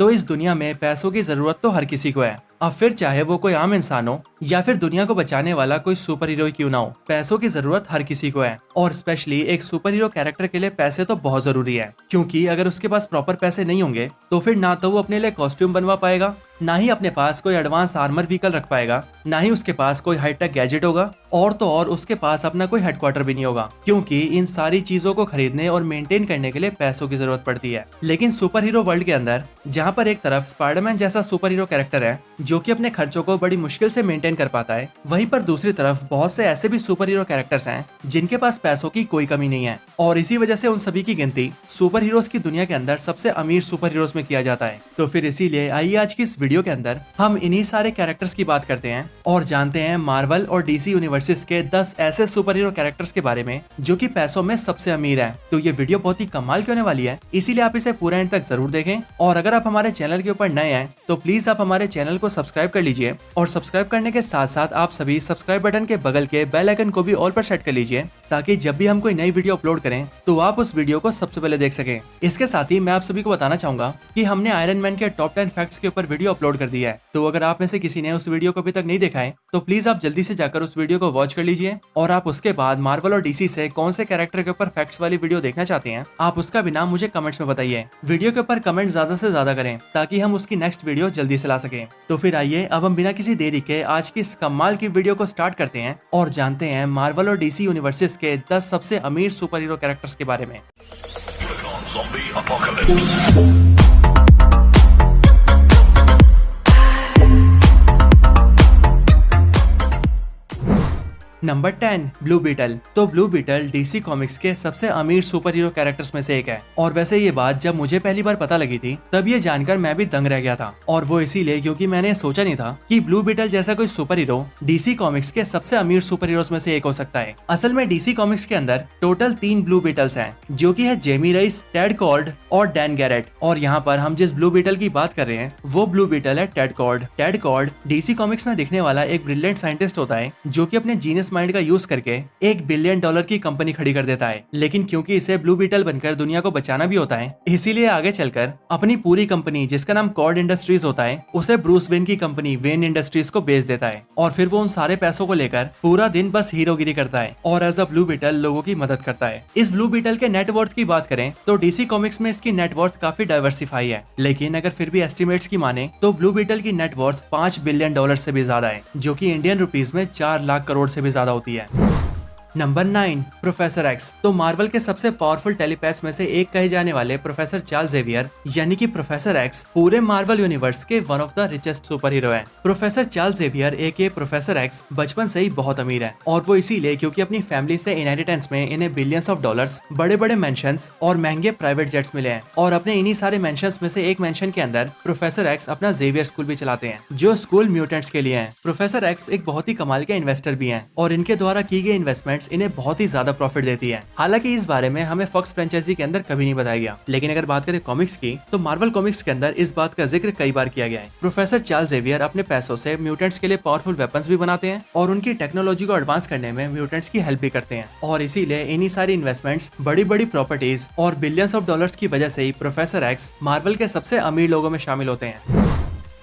तो इस दुनिया में पैसों की जरूरत तो हर किसी को है। अब फिर चाहे वो कोई आम इंसान हो या फिर दुनिया को बचाने वाला कोई सुपर हीरो क्यों ना हो, पैसों की जरूरत हर किसी को है। और स्पेशली एक सुपर हीरो कैरेक्टर के लिए पैसे तो बहुत जरूरी है, क्योंकि अगर उसके पास प्रॉपर पैसे नहीं होंगे तो फिर ना तो वो अपने लिए कॉस्ट्यूम बनवा पाएगा, ना ही अपने पास कोई एडवांस आर्मर व्हीकल रख पाएगा, ना ही उसके पास कोई हाईटेक गैजेट होगा, और तो और उसके पास अपना कोई हेडक्वार्टर भी नहीं होगा, क्योंकि इन सारी चीजों को खरीदने और मेंटेन करने के लिए पैसों की जरूरत पड़ती है। लेकिन सुपर हीरो वर्ल्ड के अंदर जहाँ पर एक तरफ स्पाइडरमैन जैसा सुपर हीरो कैरेक्टर है जो कि अपने खर्चों को बड़ी मुश्किल से मेंटेन कर पाता है, वहीं पर दूसरी तरफ बहुत से ऐसे भी सुपर हीरो कैरेक्टर्स हैं जिनके पास पैसों की कोई कमी नहीं है, और इसी वजह से उन सभी की गिनती सुपर हीरोज की दुनिया के अंदर सबसे अमीर सुपर हीरोज में किया जाता है। तो फिर इसीलिए आइए आज की इस वीडियो के अंदर हम इन्हीं सारे कैरेक्टर्स की बात करते हैं और जानते हैं मार्वल और डीसी यूनिवर्सिस के 10 ऐसे सुपर हीरो कैरेक्टर्स के बारे में जो कि पैसों में सबसे अमीर है। तो ये वीडियो बहुत ही कमाल की होने वाली है, इसीलिए आप इसे पूरा एंड तक जरूर देखें। और अगर आप हमारे चैनल के ऊपर नए हैं तो प्लीज आप हमारे चैनल को सब्सक्राइब कर लीजिए, और सब्सक्राइब करने के साथ साथ आप सभी सब्सक्राइब बटन के बगल के बेल आइकन को भी ऑल पर सेट कर लीजिए, ताकि जब भी हम कोई नई वीडियो अपलोड करें तो आप उस वीडियो को सबसे पहले देख सकें। इसके साथ ही मैं आप सभी को बताना चाहूंगा कि हमने आयरन मैन के टॉप 10 फैक्ट्स के ऊपर वीडियो अपलोड कर दिया है, तो अगर आप में से किसी ने उस वीडियो को अभी तक नहीं देखा है तो प्लीज आप जल्दी से जाकर उस वीडियो को वॉच कर लीजिए। और आप उसके बाद मार्वल और डीसी से कौन से कैरेक्टर के ऊपर फैक्ट्स वाली वीडियो देखना चाहते हैं, आप उसका भी नाम मुझे कमेंट्स में बताइए। वीडियो के ऊपर कमेंट ज्यादा से ज्यादा करें ताकि हम उसकी नेक्स्ट वीडियो जल्दी से ला सकें। तो फिर आइए अब हम बिना किसी देरी के आज की इस कमाल की वीडियो को स्टार्ट करते हैं और जानते हैं मार्वल और डीसी यूनिवर्सिस के 10 सबसे अमीर सुपर हीरो कैरेक्टर्स के बारे में। Number 10 blue beetle. तो ब्लू बीटल डीसी कॉमिक्स के सबसे अमीर सुपर हीरो कैरेक्टर्स में से एक है, और वैसे ये बात जब मुझे पहली बार पता लगी थी तब ये जानकर मैं भी दंग रह गया था, और वो इसीलिए क्योंकि मैंने सोचा नहीं था कि ब्लू बीटल जैसा कोई सुपर हीरो डीसी कॉमिक्स के सबसे अमीर सुपर हीरोज में से एक हो सकता है। असल में डीसी कॉमिक्स के अंदर टोटल 3 ब्लू बीटल्स हैं, जो कि है जेमी राइस, टेड कॉर्ड और डैन गैरेट। और यहाँ पर हम जिस ब्लू बीटल की बात कर रहे हैं वो ब्लू बीटल है Ted Kord. Ted Kord DC comics में दिखने वाला एक ब्रिलियंट साइंटिस्ट होता है जो कि अपने जीनियस माइंड का यूज करके $1 बिलियन की कंपनी खड़ी कर देता है। लेकिन क्योंकि इसे ब्लू बीटल बनकर दुनिया को बचाना भी होता है, इसीलिए आगे चलकर अपनी पूरी कंपनी जिसका नाम कॉर्ड इंडस्ट्रीज होता है उसे ब्रूस वेन की कंपनी वेन इंडस्ट्रीज को बेच देता है, और फिर वो उन सारे पैसों को लेकर पूरा दिन बस हीरोगिरी करता है और एज अ ब्लू बीटल लोगों की मदद करता है। इस ब्लू बीटल के नेटवर्थ की बात करें तो डीसी कॉमिक्स में इसकी नेटवर्थ काफी डाइवर्सिफाई है, लेकिन अगर फिर भी एस्टिमेट्स की माने तो ब्लू बीटल की नेटवर्थ $5 बिलियन से भी ज्यादा है, जो कि इंडियन रुपीज में 4 लाख करोड़ से भी ज्यादा होती है। Number 9 professor x. तो मार्वल के सबसे पावरफुल टेलीपैथ्स में से एक कहे जाने वाले प्रोफेसर चार्ल्स जेवियर यानी कि प्रोफेसर एक्स पूरे मार्वल यूनिवर्स के one of the richest super hero है। प्रोफेसर चार्ल्स जेवियर एके प्रोफेसर एक्स बचपन से ही बहुत अमीर है, और वो इसीलिए क्योंकि अपनी फैमिली से इनहेरिटेंस में इन्हें बिलियंस ऑफ डॉलर्स, बड़े बड़े मेंशंस और महंगे प्राइवेट जेट्स मिले हैं। और अपने इन्हीं सारे मेंशंस में से एक मेंशन के अंदर प्रोफेसर एक्स अपना जेवियर स्कूल भी चलाते हैं, जो स्कूल म्यूटेंट्स के लिए है। प्रोफेसर एक्स एक बहुत ही कमाल के इन्वेस्टर भी है, और इनके द्वारा की गई इन्वेस्टमेंट इन्हें बहुत ही ज्यादा प्रॉफिट देती है। हालांकि इस बारे में हमें फॉक्स फ्रेंचाइजी के अंदर कभी नहीं बताया गया, लेकिन अगर बात करें कॉमिक्स की तो मार्वल कॉमिक्स के अंदर इस बात का जिक्र कई बार किया गया है। प्रोफेसर चार्ल्स जेवियर अपने पैसों से म्यूटेंट्स के लिए पावरफुल वेपन्स भी बनाते हैं और उनकी टेक्नोलॉजी को एडवांस करने में म्यूटेंट्स की हेल्प भी करते हैं, और इसीलिए इन्हीं सारी इन्वेस्टमेंट्स, बड़ी बड़ी प्रॉपर्टीज और बिलियंस ऑफ डॉलर्स की वजह से ही प्रोफेसर एक्स मार्वल के सबसे अमीर लोगों में शामिल होते हैं।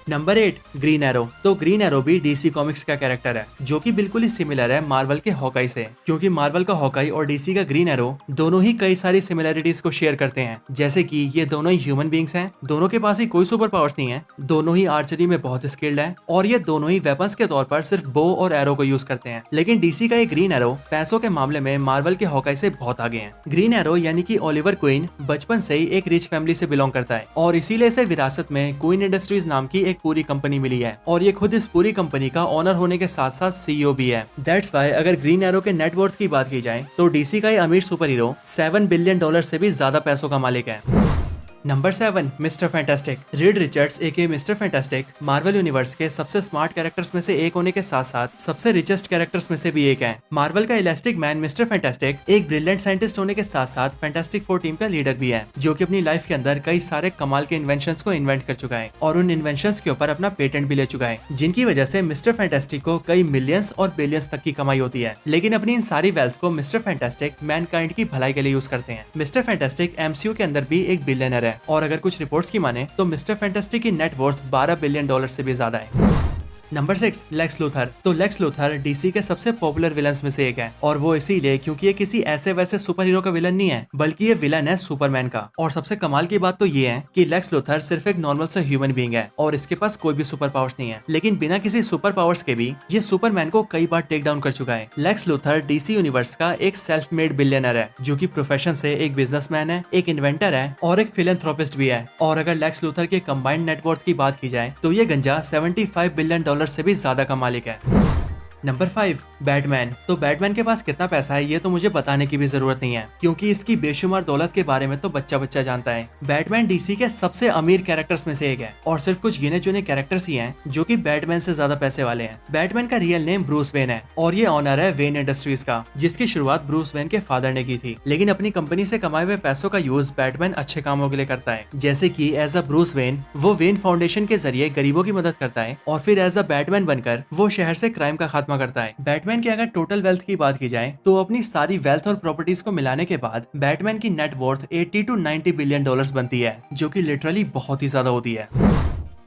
Number 8 green arrow. तो ग्रीन एरो भी डीसी कॉमिक्स का कैरेक्टर है, जो कि बिल्कुल ही सिमिलर है मार्वल के हॉकाई से, क्योंकि मार्वल का हॉकाई और डीसी का ग्रीन एरो दोनों ही कई सारी सिमिलरिटीज को शेयर करते हैं, जैसे कि ये दोनों ही ह्यूमन बींग्स हैं, दोनों के पास ही कोई सुपर पावर्स नहीं है, दोनों ही आर्चरी में बहुत स्किल्ड है, और ये दोनों ही वेपन्स के तौर पर सिर्फ बो और एरो को यूज करते हैं। लेकिन डीसी का ये ग्रीन एरो पैसों के मामले में मार्वल के हॉकाई से बहुत आगे है। ग्रीन एरो यानी कि ओलिवर क्वीन बचपन से ही एक रिच फैमिली से बिलोंग करता है, और इसीलिए इसे विरासत में क्वीन इंडस्ट्रीज नाम की एक पूरी कंपनी मिली है, और ये खुद इस पूरी कंपनी का ओनर होने के साथ साथ सीईओ भी है। दैट्स व्हाई अगर ग्रीन एरो के नेटवर्थ की बात की जाए तो डीसी का ये अमीर सुपर हीरो $7 बिलियन से भी ज्यादा पैसों का मालिक है। Number 7 Mister Fantastic. Reed Richards AKA Mister Fantastic Marvel universe के सबसे स्मार्ट कैरेक्टर्स में से एक होने के साथ साथ सबसे रिचेस्ट कैरेक्टर्स में से भी एक है। मार्वल का इलास्टिक मैन मिस्टर फैंटास्टिक एक ब्रिलियंट साइंटिस्ट होने के साथ साथ फैंटास्टिक फोर टीम का लीडर भी है, जो कि अपनी लाइफ के अंदर कई सारे कमाल के इन्वेंशंस को इन्वेंट कर चुका है, और उन इन्वेंशंस के ऊपर अपना पेटेंट भी ले चुका है, जिनकी वजह से मिस्टर फैंटास्टिक को कई मिलियंस और बिलियंस तक की कमाई होती है। लेकिन अपनी इन सारी वेल्थ को मिस्टर फैंटास्टिक मैनकाइंड की भलाई के लिए यूज करते हैं। मिस्टर फैंटास्टिक एमसीयू के अंदर भी एक बिलियनर है, है और अगर कुछ रिपोर्ट्स की माने तो मिस्टर फैंटास्टिक की नेट वर्थ $12 बिलियन से भी ज्यादा है। Number 6, Lex Luthor. तो लेक्स लूथर डीसी के सबसे पॉपुलर विलन्स में से एक है और वो इसीलिए क्योंकि ये किसी ऐसे वैसे सुपर हीरो का विलन नहीं है, बल्कि ये विलन है सुपरमैन का। और सबसे कमाल की बात तो ये है कि लेक्स लूथर सिर्फ एक नॉर्मल सा ह्यूमन बीइंग है और इसके पास कोई भी सुपर पावर्स नहीं है, लेकिन बिना किसी सुपर पावर्स के भी ये सुपरमैन को कई बार टेक डाउन कर चुका है। लेक्स लूथर डीसी यूनिवर्स का एक सेल्फ मेड बिलियनर है जो कि प्रोफेशन से एक बिजनेसमैन है, एक इन्वेंटर है और एक फिलैंथ्रोपिस्ट भी है। और अगर लेक्स लूथर के कंबाइंड नेटवर्थ की बात की जाए तो ये गंजा $75 बिलियन से भी ज्यादा का मालिक है। Number 5, Batman. तो बैटमैन के पास कितना पैसा है ये तो मुझे बताने की भी जरूरत नहीं है क्योंकि इसकी बेशुमार दौलत के बारे में तो बच्चा बच्चा जानता है। बैटमैन डीसी के सबसे अमीर कैरेक्टर्स में से एक है और सिर्फ कुछ गिने चुने कैरेक्टर्स ही हैं जो कि बैटमैन से ज्यादा पैसे वाले हैं। बैटमैन का रियल नेम ब्रूस वेन है और ये ऑनर है वेन इंडस्ट्रीज का, जिसकी शुरुआत ब्रूस वेन के फादर ने की थी। लेकिन अपनी कंपनी से कमाए हुए पैसों का यूज बैटमैन अच्छे कामों के लिए करता है, जैसे की एज अ ब्रूस वेन वो वेन फाउंडेशन के जरिए गरीबों की मदद करता है और फिर एज अ बैटमैन बनकर वो शहर से क्राइम का खात्मा करता है। बैटमैन की अगर टोटल वेल्थ की बात की जाए तो अपनी सारी वेल्थ और प्रॉपर्टीज को मिलाने के बाद बैटमैन की नेट वर्थ $80 to $90 बिलियन बनती है, जो कि लिटरली बहुत ही ज्यादा होती है।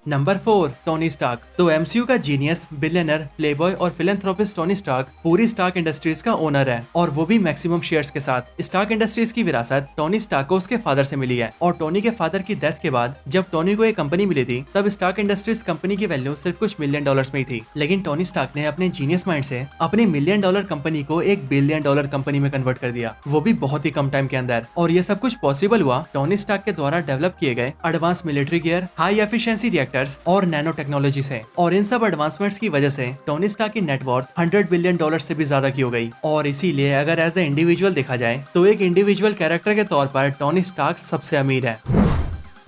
Number 4, Tony Stark. तो एमसीयू का जीनियस, बिलियनर, प्लेबॉय और फिलैंथ्रोपिस्ट टोनी स्टार्क पूरी स्टार्क इंडस्ट्रीज का ओनर है और वो भी मैक्सिमम शेयर्स के साथ। स्टार्क इंडस्ट्रीज की विरासत टोनी स्टार्क को उसके फादर से मिली है और टोनी के फादर की डेथ के बाद जब टोनी को एक कंपनी मिली थी तब स्टार्क इंडस्ट्रीज कंपनी की वैल्यू सिर्फ कुछ $1 मिलियन में ही थी। लेकिन टोनी स्टार्क ने अपने जीनियस माइंड से अपनी $1 मिलियन कंपनी को $1 बिलियन कंपनी में कन्वर्ट कर दिया, वो भी बहुत ही कम टाइम के अंदर। और ये सब कुछ पॉसिबल हुआ टोनी स्टार्क के द्वारा डेवलप किए गए advance military gear, high efficiency reactors और नैनो टेक्नोलॉजी से। और इन सब एडवांसमेंट्स की वजह से टोनी स्टार्क की नेटवर्थ $100 बिलियन से भी ज्यादा की हो गई। और इसीलिए अगर एज ए इंडिविजुअल देखा जाए तो एक इंडिविजुअल कैरेक्टर के तौर पर टोनी स्टार्क सबसे अमीर है।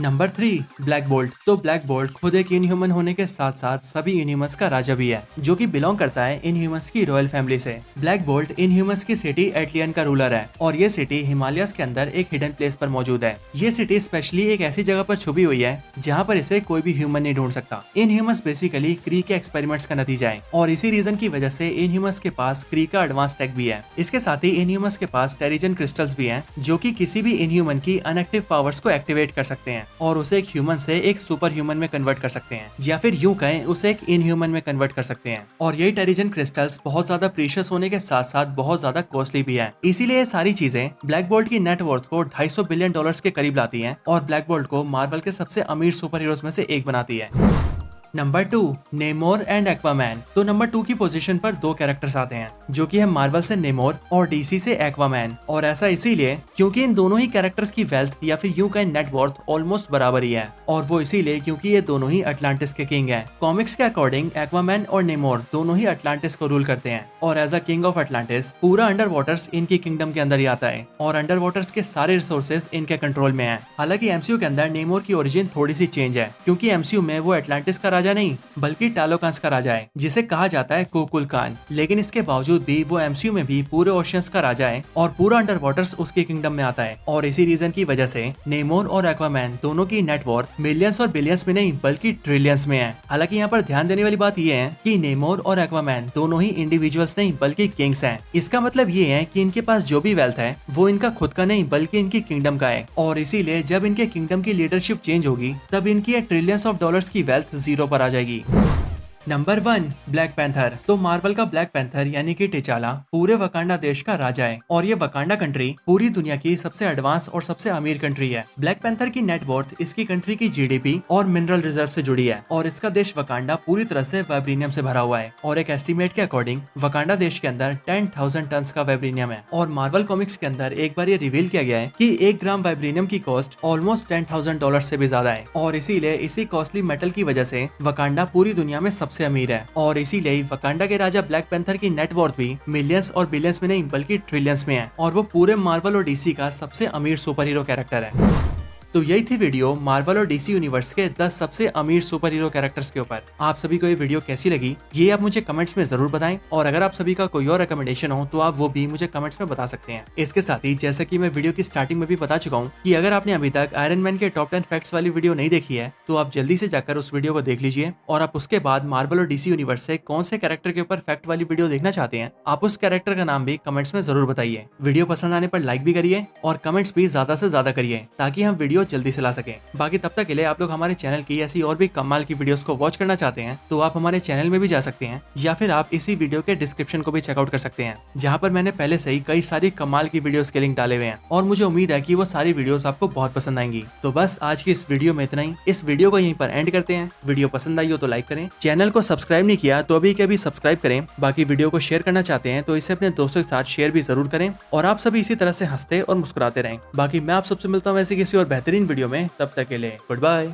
Number 3, black bolt. तो ब्लैक बोल्ट खुद एक इनह्यूमन होने के साथ साथ सभी इनह्यूमंस का राजा भी है, जो कि बिलोंग करता है इनह्यूमंस की रॉयल फैमिली से। ब्लैक बोल्ट इनह्यूमंस की सिटी एटलियन का रूलर है और ये सिटी हिमालयस के अंदर एक हिडन प्लेस पर मौजूद है। ये सिटी स्पेशली एक ऐसी जगह पर छुपी हुई है जहाँ पर इसे कोई भी ह्यूमन नहीं ढूंढ सकता। इनह्यूमंस बेसिकली क्री के एक्सपेरिमेंट्स का नतीजा है और इसी रीजन की वजह से इनह्यूमंस के पास क्री का एडवांस टेक भी है। इसके साथ ही इनह्यूमंस के पास टेरिजन क्रिस्टल्स भी हैं, जो कि किसी भी इनह्यूमन की अनएक्टिव पावर्स को एक्टिवेट कर सकते हैं और उसे एक ह्यूमन से एक सुपर ह्यूमन में कन्वर्ट कर सकते हैं, या फिर यूं कहें उसे एक इनह्यूमन में कन्वर्ट कर सकते हैं। और यही टेरिजन क्रिस्टल्स बहुत ज्यादा प्रीशियस होने के साथ साथ बहुत ज्यादा कॉस्टली भी है। इसीलिए ये सारी चीजें ब्लैक बोल्ट की नेटवर्थ को $250 बिलियन के करीब लाती हैं और ब्लैक बोल्ट को मार्वल के सबसे अमीर सुपर हीरोज में से एक बनाती है। Number 2, नेमोर and Aquaman. तो नंबर 2 की पोजीशन पर 2 कैरेक्टर्स आते हैं, जो कि है मार्वल से नेमोर और डीसी से एक्वामैन। और ऐसा इसीलिए क्योंकि इन दोनों ही कैरेक्टर्स की वेल्थ या फिर यूं कहें नेटवर्थ ऑलमोस्ट बराबर ही है, और वो इसीलिए क्योंकि ये दोनों ही अटलांटिस के किंग हैं। कॉमिक्स के अकॉर्डिंग एक्वामैन और नेमोर दोनों ही अटलांटिस को रूल करते हैं और as a king of Atlantis पूरा अंडर वाटर्स इनकी किंगडम के अंदर ही आता है और अंडर वाटर्स के सारे रिसोर्सेज इनके कंट्रोल में है। हालांकि एमसीयू के अंदर नेमोर की ओरिजिन थोड़ी सी चेंज है, क्योंकि एमसीयू में वो अटलांटिस का राजा नहीं बल्कि टालोकांस का राजा है, जिसे कहा जाता है कुकुलकान। लेकिन इसके बावजूद भी वो एमसीयू में भी पूरे ओशियंस का राजा है और पूरा अंडर वाटर्स उसके किंगडम में आता है। और इसी रीजन की वजह से नेमोर और एक्वामैन दोनों की नेटवर्थ मिलियंस और बिलियंस में नहीं बल्कि ट्रिलियंस में है। हालांकि यहाँ पर ध्यान देने वाली बात यह है कि नेमोर और एक्वामैन दोनों ही इंडिविजुअल्स नहीं बल्कि किंग्स हैं। इसका मतलब ये है कि इनके पास जो भी वेल्थ है वो इनका खुद का नहीं बल्कि इनकी किंगडम का है, और इसीलिए जब इनके किंगडम की लीडरशिप चेंज होगी तब इनकी ट्रिलियंस ऑफ डॉलर्स की वेल्थ जीरो पर आ जाएगी। Number 1, black panther. तो मार्वल का ब्लैक पैंथर यानी कि टिचाला पूरे वकांडा देश का राजा है और ये वकांडा कंट्री पूरी दुनिया की सबसे एडवांस और सबसे अमीर कंट्री है। ब्लैक पैंथर की नेटवर्थ इसकी कंट्री की जीडीपी और मिनरल रिजर्व से जुड़ी है और इसका देश वकांडा पूरी तरह से वाइब्रेनियम से भरा हुआ है और एक एस्टिमेट के अकॉर्डिंग वकांडा देश के अंदर 10,000 टन का वाइब्रेनियम है। और मार्वल कॉमिक्स के अंदर एक बार ये रिवील किया गया है कि 1 ग्राम वाइब्रेनियम की कॉस्ट ऑलमोस्ट $10,000 से भी ज्यादा है और इसीलिए इसी कॉस्टली मेटल की वजह से वकांडा पूरी दुनिया में सबसे अमीर है। और इसीलिए वकांडा के राजा ब्लैक पैंथर की नेटवर्थ भी मिलियंस और बिलियंस में नहीं बल्कि ट्रिलियंस में है और वो पूरे मार्वल और डीसी का सबसे अमीर सुपर हीरो कैरेक्टर है। तो यही थी वीडियो मार्वल और डीसी यूनिवर्स के 10 सबसे अमीर सुपर हीरो कैरेक्टर्स के ऊपर। आप सभी को ये वीडियो कैसी लगी ये आप मुझे कमेंट्स में जरूर बताएं, और अगर आप सभी का कोई और रिकमेंडेशन हो तो आप वो भी मुझे कमेंट्स में बता सकते हैं। इसके साथ ही जैसा कि मैं वीडियो की स्टार्टिंग में भी बता चुका हूँ कि अगर आपने अभी तक आयरन मैन के टॉप 10 फैक्ट्स वाली वीडियो नहीं देखी है तो आप जल्दी से जाकर उस वीडियो को देख लीजिए, और आप उसके बाद मार्वल और डीसी यूनिवर्स से कौन से कैरेक्टर के ऊपर फैक्ट वाली वीडियो देखना चाहते हैं आप उस कैरेक्टर का नाम भी कमेंट्स में जरूर बताइए। वीडियो पसंद आने पर लाइक भी करिए और कमेंट्स भी ज्यादा से ज्यादा करिए ताकि हम वीडियो जल्दी से ला सके। बाकी तब तक के लिए आप लोग हमारे चैनल की ऐसी और भी कमाल की वीडियोस को वॉच करना चाहते हैं तो आप हमारे चैनल में भी जा सकते हैं, या फिर आप इसी वीडियो के डिस्क्रिप्शन को भी चेकआउट कर सकते हैं, जहाँ पर मैंने पहले से ही कई सारी कमाल की वीडियोस के लिंक डाले हुए हैं और मुझे उम्मीद है कि वो सारी वीडियोस आपको बहुत पसंद आएंगी। तो बस आज की इस वीडियो में इतना ही। इस वीडियो को यहीं पर एंड करते हैं। वीडियो पसंद आई हो तो लाइक करें, चैनल को सब्सक्राइब नहीं किया तो अभी के अभी सब्सक्राइब करें। बाकी वीडियो को शेयर करना चाहते हैं तो इसे अपने दोस्तों के साथ शेयर भी जरूर करें और आप सभी इसी तरह से हंसते और मुस्कुराते रहें। बाकी मैं आप सबसे मिलता हूँ ऐसे किसी और बेहतरीन वीडियो में, तब तक के लिए गुड बाय।